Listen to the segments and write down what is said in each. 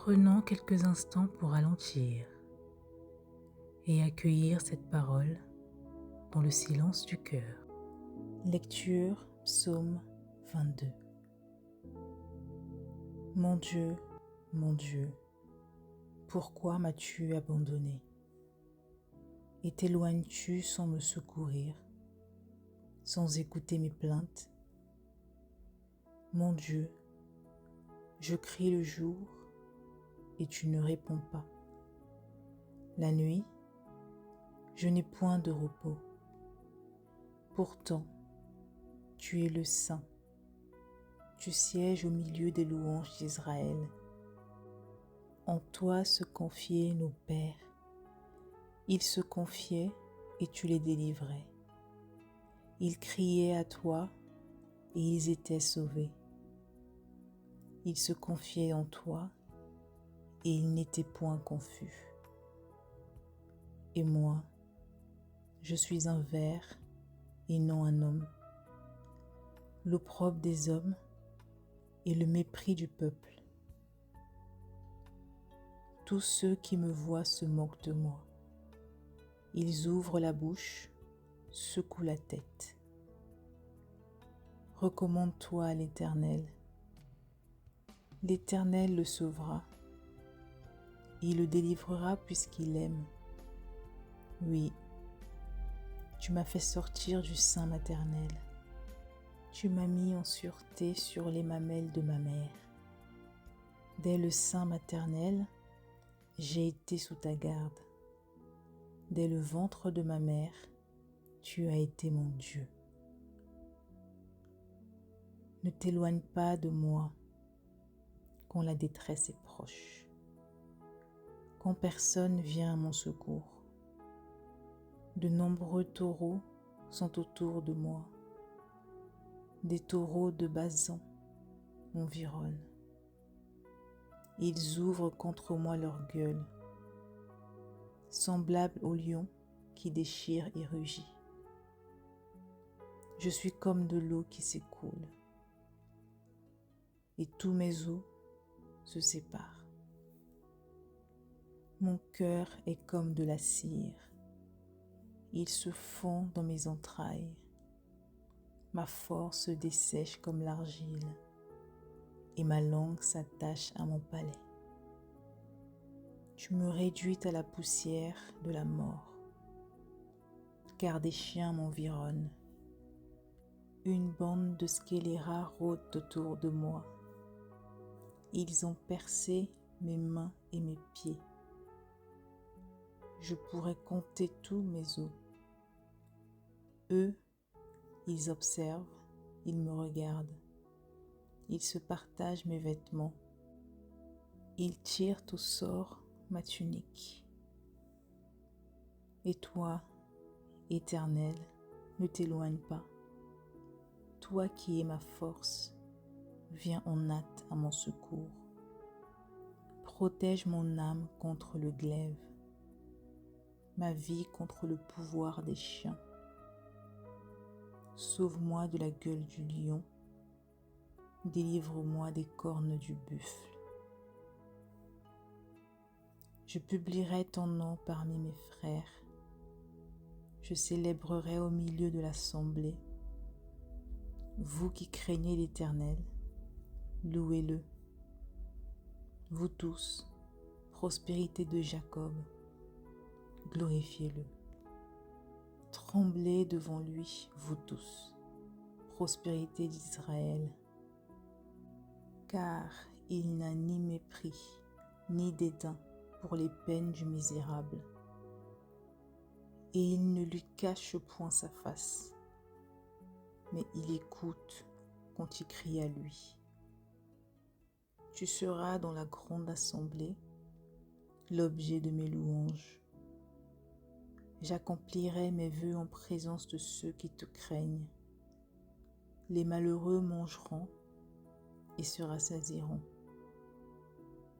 Prenons quelques instants pour ralentir et accueillir cette parole dans le silence du cœur. Lecture Psaume 22. Mon Dieu, pourquoi m'as-tu abandonné? Et t'éloignes-tu sans me secourir, sans écouter mes plaintes? Mon Dieu, je crie le jour et tu ne réponds pas. La nuit, je n'ai point de repos. Pourtant, tu es le Saint. Tu sièges au milieu des louanges d'Israël. En toi se confiaient nos pères. Ils se confiaient et tu les délivrais. Ils criaient à toi et ils étaient sauvés. Ils se confiaient en toi et ils n'étaient point confus. Et moi, je suis un ver et non un homme, l'opprobre des hommes et le mépris du peuple. Tous ceux qui me voient se moquent de moi. Ils ouvrent la bouche, secouent la tête. Recommande-toi à l'Éternel. L'Éternel le sauvera. Il le délivrera puisqu'il aime. Oui, tu m'as fait sortir du sein maternel. Tu m'as mis en sûreté sur les mamelles de ma mère. Dès le sein maternel, j'ai été sous ta garde. Dès le ventre de ma mère, tu as été mon Dieu. Ne t'éloigne pas de moi quand la détresse est proche, quand personne vient à mon secours. De nombreux taureaux sont autour de moi. Des taureaux de Basan m'environnent. Ils ouvrent contre moi leur gueule, semblables au lion qui déchire et rugit. Je suis comme de l'eau qui s'écoule, et tous mes os se séparent. Mon cœur est comme de la cire, il se fond dans mes entrailles. Ma force se dessèche comme l'argile, et ma langue s'attache à mon palais. Tu me réduis à la poussière de la mort, car des chiens m'environnent. Une bande de scélérats rôde autour de moi. Ils ont percé mes mains et mes pieds. Je pourrais compter tous mes os. Eux, ils observent, ils me regardent. Ils se partagent mes vêtements. Ils tirent au sort ma tunique. Et toi, Éternel, ne t'éloigne pas. Toi qui es ma force, viens en hâte à mon secours. Protège mon âme contre le glaive, ma vie contre le pouvoir des chiens. Sauve-moi de la gueule du lion, délivre-moi des cornes du buffle. Je publierai ton nom parmi mes frères, je célébrerai au milieu de l'assemblée. Vous qui craignez l'Éternel, louez-le. Vous tous, prospérité de Jacob, glorifiez-le. Tremblez devant lui, vous tous, prospérité d'Israël, car il n'a ni mépris, ni dédain pour les peines du misérable, et il ne lui cache point sa face, mais il écoute quand il crie à lui. Tu seras dans la grande assemblée, l'objet de mes louanges. J'accomplirai mes vœux en présence de ceux qui te craignent. Les malheureux mangeront et se rassasieront.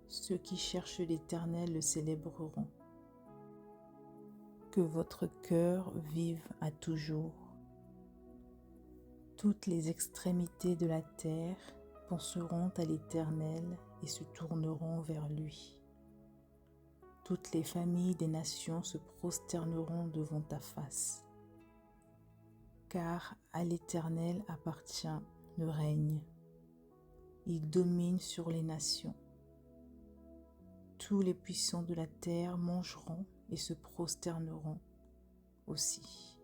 Ceux qui cherchent l'Éternel le célébreront. Que votre cœur vive à toujours. Toutes les extrémités de la terre penseront à l'Éternel et se tourneront vers lui. Toutes les familles des nations se prosterneront devant ta face. Car à l'Éternel appartient le règne. Il domine sur les nations. Tous les puissants de la terre mangeront et se prosterneront aussi.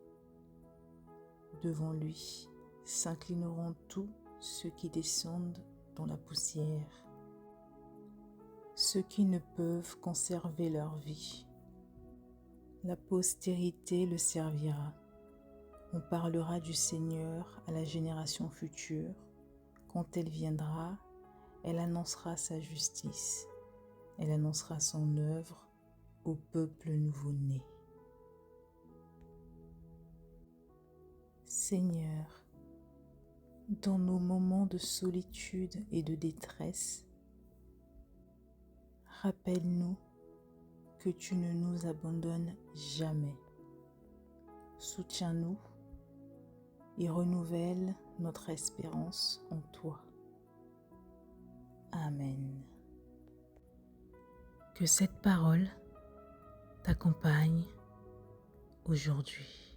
Devant lui s'inclineront tous ceux qui descendent dans la poussière, ceux qui ne peuvent conserver leur vie. La postérité le servira. On parlera du Seigneur à la génération future. Quand elle viendra, elle annoncera sa justice. Elle annoncera son œuvre au peuple nouveau-né. Seigneur, dans nos moments de solitude et de détresse, rappelle-nous que tu ne nous abandonnes jamais. Soutiens-nous et renouvelle notre espérance en toi. Amen. Que cette parole t'accompagne aujourd'hui.